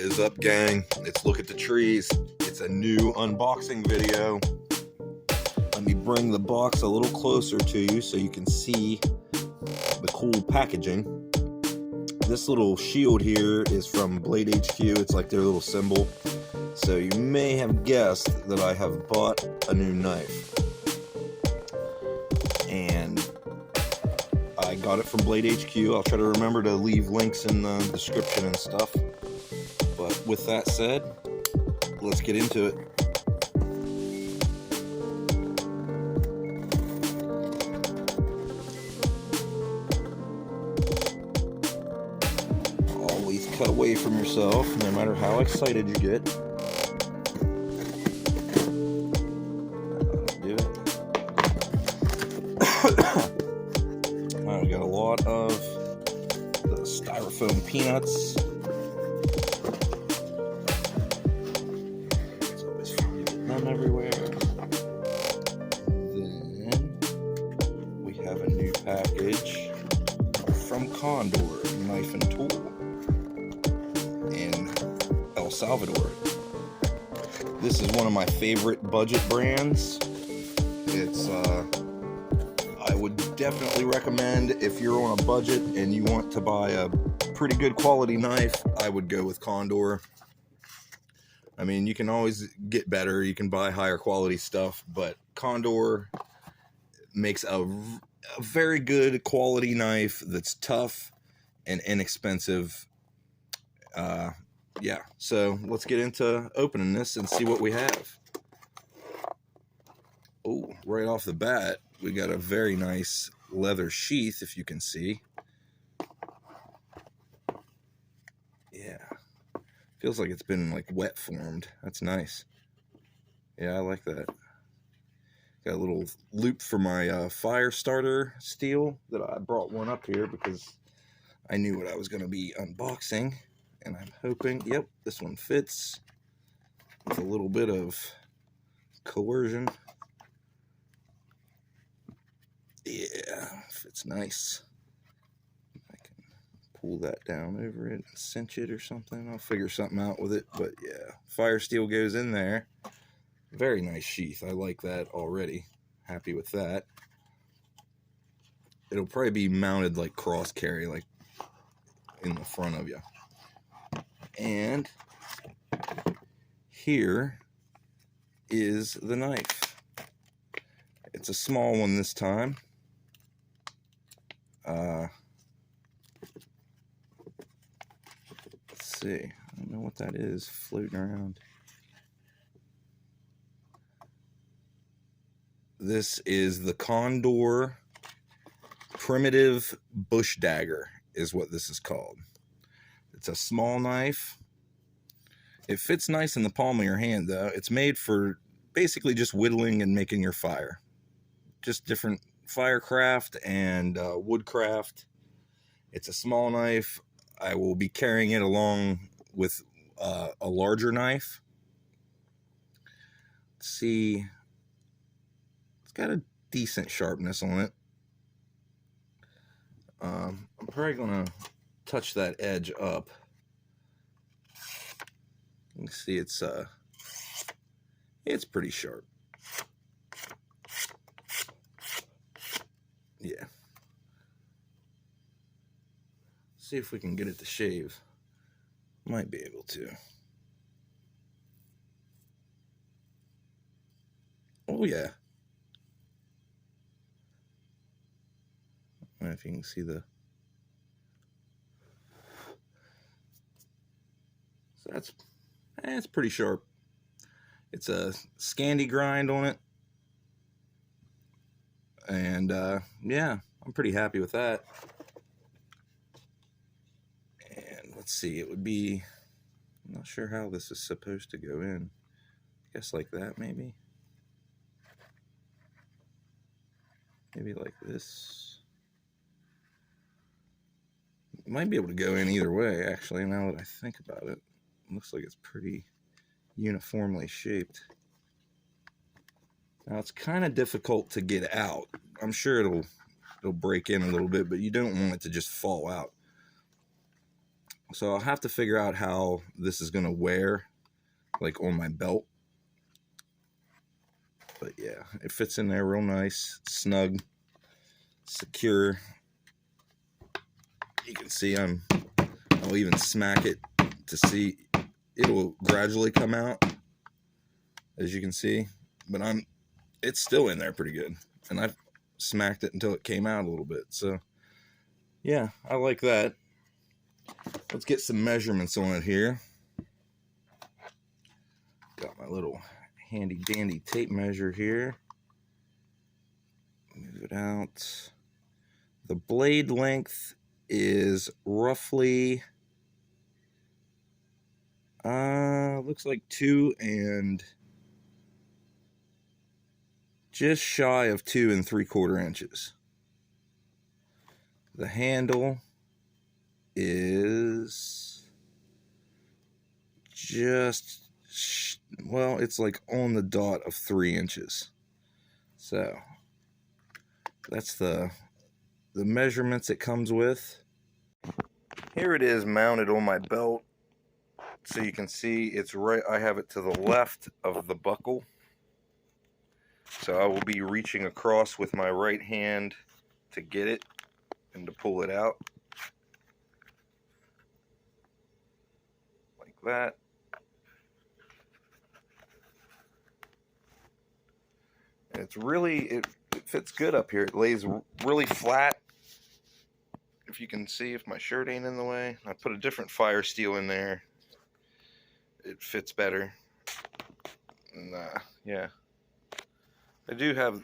is up, gang? It's Look at the Trees. It's a new unboxing video. Let me bring the box a little closer to you so you can see the cool packaging. This little shield here is from Blade HQ. It's like their little symbol. So you may have guessed that I have bought a new knife. And I got it from Blade HQ. I'll try to remember to leave links in the description and stuff. But with that said, let's get into it. Always cut away from yourself, no matter how excited you get. Do it. We got a lot of the styrofoam peanuts. It's always fun to get them everywhere. Then we have a new package from Condor Knife and Tool in El Salvador. This is one of my favorite budget brands. It's I would definitely recommend, if you're on a budget and you want to buy a pretty good quality knife, I would go with Condor. I mean, you can always get better, you can buy higher quality stuff, but Condor makes a very good quality knife that's tough and inexpensive. Yeah, so let's get into opening this and see what we have. Oh, right off the bat, we got a very nice leather sheath, if you can see. Yeah. Feels like it's been like wet formed. That's nice. Yeah, I like that. Got a little loop for my fire starter steel that I brought one up here because I knew what I was going to be unboxing. And I'm hoping, yep, this one fits with a little bit of coercion. Yeah, fits nice. I can pull that down over it and cinch it or something. I'll figure something out with it. But yeah, fire steel goes in there. Very nice sheath. I like that already. Happy with that. It'll probably be mounted like cross carry, like in the front of you. And here is the knife. It's a small one this time. Let's see. I don't know what that is floating around. This is the Condor Primitive Bush Dagger is what this is called. It's a small knife. It fits nice in the palm of your hand, though. It's made for basically just whittling and making your fire. Just different firecraft and woodcraft. It's a small knife. I will be carrying it along with a larger knife. Let's see. It's got a decent sharpness on it. I'm probably going to touch that edge up. You can see it's pretty sharp. Yeah. See if we can get it to shave. Might be able to. Oh yeah. I don't know if you can see the. So that's pretty sharp. It's a Scandi grind on it. And yeah, I'm pretty happy with that. And let's see, it would be, I'm not sure how this is supposed to go in. I guess like that, maybe. Maybe like this. Might be able to go in either way, actually, now that I think about it. It looks like it's pretty uniformly shaped. Now it's kind of difficult to get out. I'm sure it'll break in a little bit, but you don't want it to just fall out. So I'll have to figure out how this is gonna wear, like on my belt. But yeah, it fits in there real nice, snug, secure. You can see I'll even smack it to see it'll gradually come out, as you can see, but it's still in there pretty good, and I've smacked it until it came out a little bit. So yeah, I like that. Let's get some measurements on it here. Got my little handy dandy tape measure here. Move it out. The blade length is roughly looks like 2 and just shy of 2 3/4 inches. The handle is just, well, it's like on the dot of 3 inches. So that's the measurements it comes with. Here it is mounted on my belt. So you can see it's right, I have it to the left of the buckle. So I will be reaching across with my right hand to get it and to pull it out. Like that. And it's really, it fits good up here. It lays really flat. If you can see, if my shirt ain't in the way. I put a different fire steel in there. It fits better. And yeah. I do have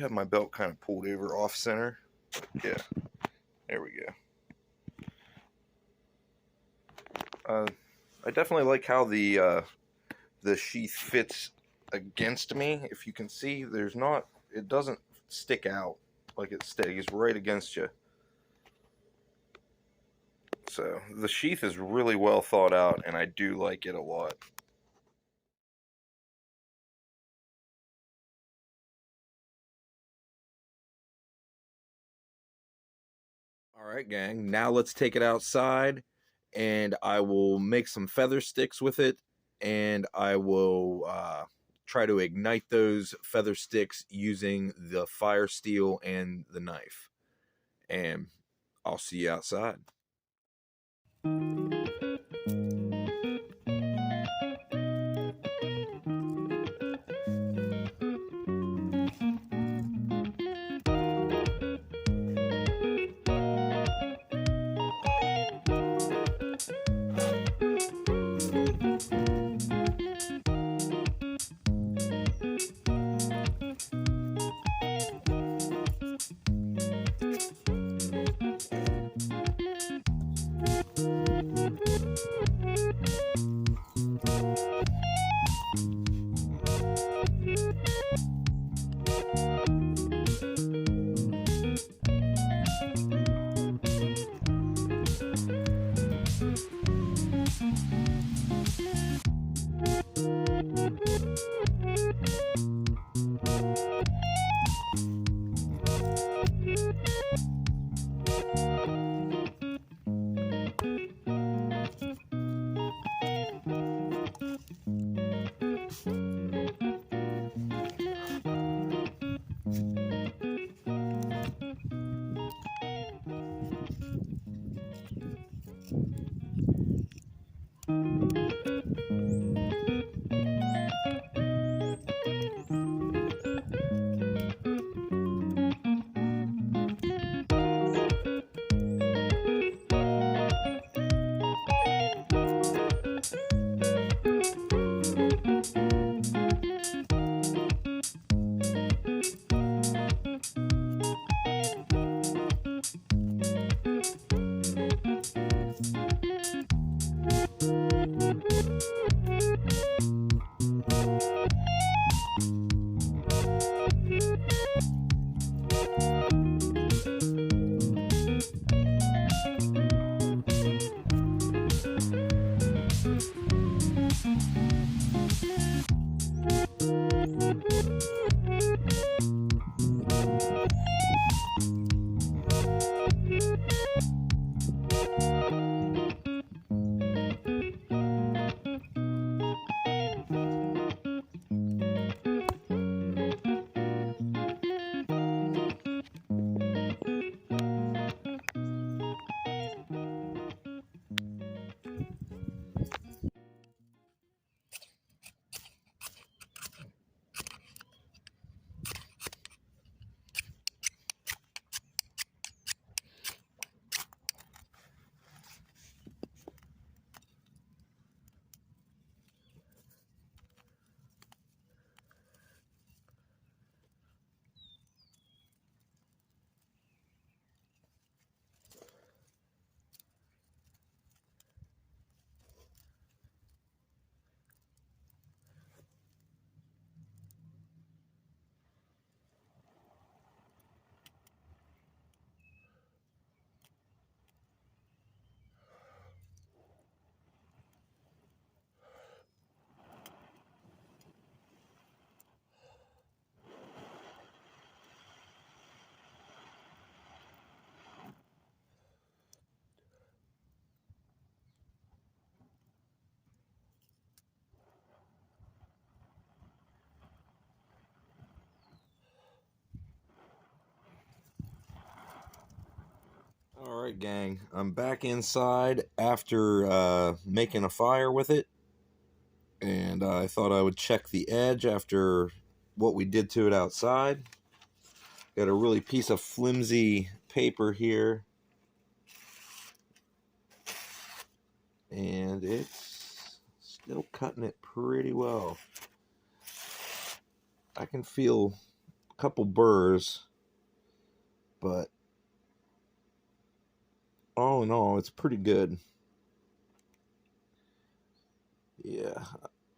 my belt kind of pulled over off center. Yeah. There we go. I definitely like how the sheath fits against me. If you can see, it doesn't stick out, like it stays right against you. So the sheath is really well thought out, and I do like it a lot. All right, gang, now let's take it outside, and I will make some feather sticks with it, and I will try to ignite those feather sticks using the fire steel and the knife. And I'll see you outside. Alright gang, I'm back inside after making a fire with it, and I thought I would check the edge after what we did to it outside. Got a really piece of flimsy paper here, and it's still cutting it pretty well. I can feel a couple burrs, but all in all, it's pretty good. Yeah,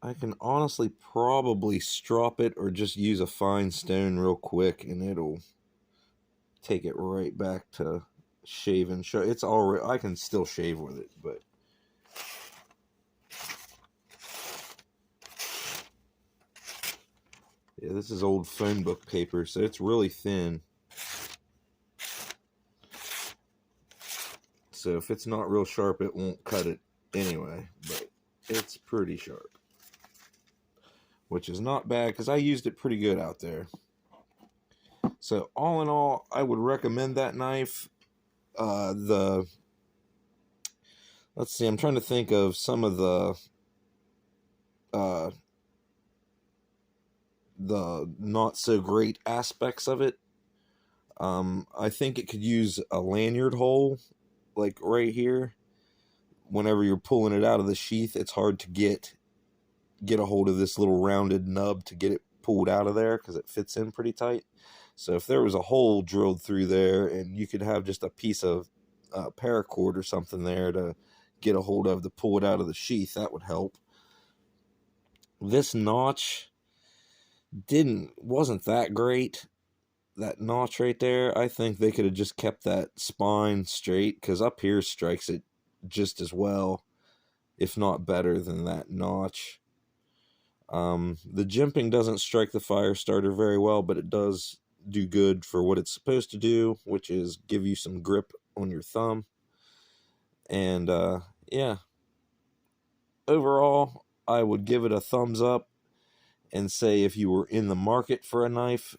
I can honestly probably strop it or just use a fine stone real quick, and it'll take it right back to shaving. It's already, I can still shave with it, but yeah, this is old phone book paper, so it's really thin. So if it's not real sharp, it won't cut it anyway, but it's pretty sharp, which is not bad because I used it pretty good out there. So all in all, I would recommend that knife. Let's see, I'm trying to think of some of the not so great aspects of it. I think it could use a lanyard hole, like right here. Whenever you're pulling it out of the sheath, it's hard to get a hold of this little rounded nub to get it pulled out of there because it fits in pretty tight. So if there was a hole drilled through there and you could have just a piece of paracord or something there to get a hold of to pull it out of the sheath, that would help. This notch wasn't that great. That notch right there, I think they could have just kept that spine straight, because up here strikes it just as well, if not better than that notch. The jimping doesn't strike the fire starter very well, but it does do good for what it's supposed to do, which is give you some grip on your thumb. And yeah, overall, I would give it a thumbs up and say if you were in the market for a knife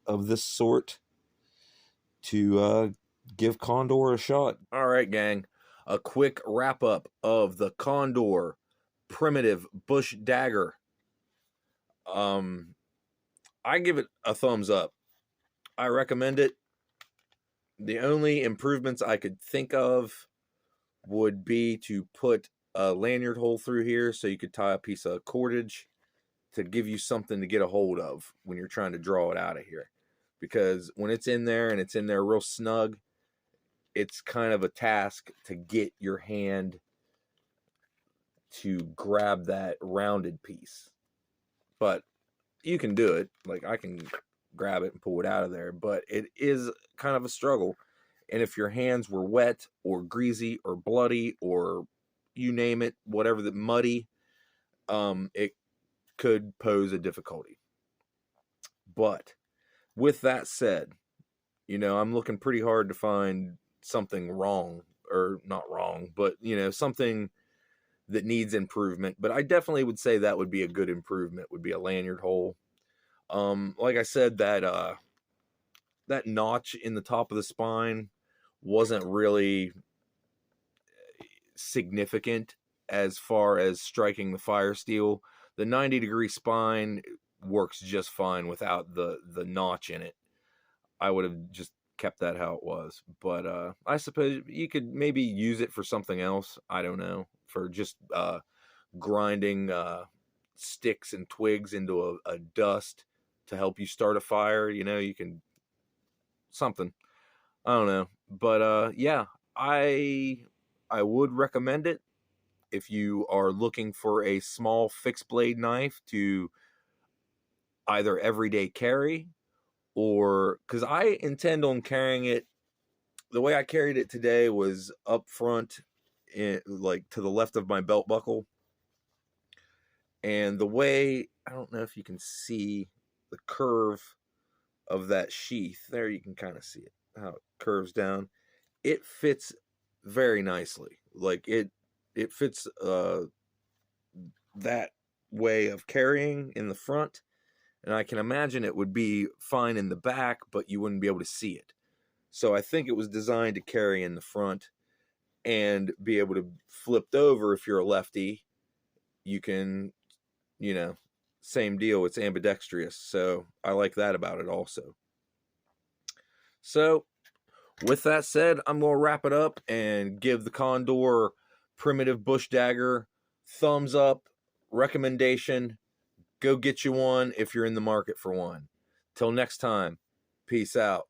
of this sort, to give Condor a shot. All right, gang, a quick wrap up of the Condor Primitive Bush Dagger. I give it a thumbs up. I recommend it. The only improvements I could think of would be to put a lanyard hole through here so you could tie a piece of cordage to give you something to get a hold of when you're trying to draw it out of here. Because when it's in there and it's in there real snug, it's kind of a task to get your hand to grab that rounded piece. But you can do it. Like, I can grab it and pull it out of there, but it is kind of a struggle. And if your hands were wet or greasy or bloody or you name it, whatever, the muddy, it could pose a difficulty. But with that said, you know, I'm looking pretty hard to find something wrong, or not wrong, but, you know, something that needs improvement. But I definitely would say that would be a good improvement, would be a lanyard hole. Like I said, that notch in the top of the spine wasn't really significant as far as striking the fire steel. The 90-degree spine works just fine without the notch in it. I would have just kept that how it was. But I suppose you could maybe use it for something else. I don't know, for just grinding sticks and twigs into a dust to help you start a fire. You know, you can, something. I don't know. But yeah, I would recommend it if you are looking for a small fixed blade knife to either everyday carry, or because I intend on carrying it. The way I carried it today was up front, like to the left of my belt buckle. And the way, I don't know if you can see the curve of that sheath. There you can kind of see it, how it curves down. It fits very nicely. Like, it fits that way of carrying in the front. And I can imagine it would be fine in the back, but you wouldn't be able to see it. So I think it was designed to carry in the front and be able to flipped over. If you're a lefty, you can, you know, same deal. It's ambidextrous. So I like that about it also. So with that said, I'm going to wrap it up and give the Condor Primitive Bush Dagger thumbs up, recommendation. Go get you one if you're in the market for one. Till next time, peace out.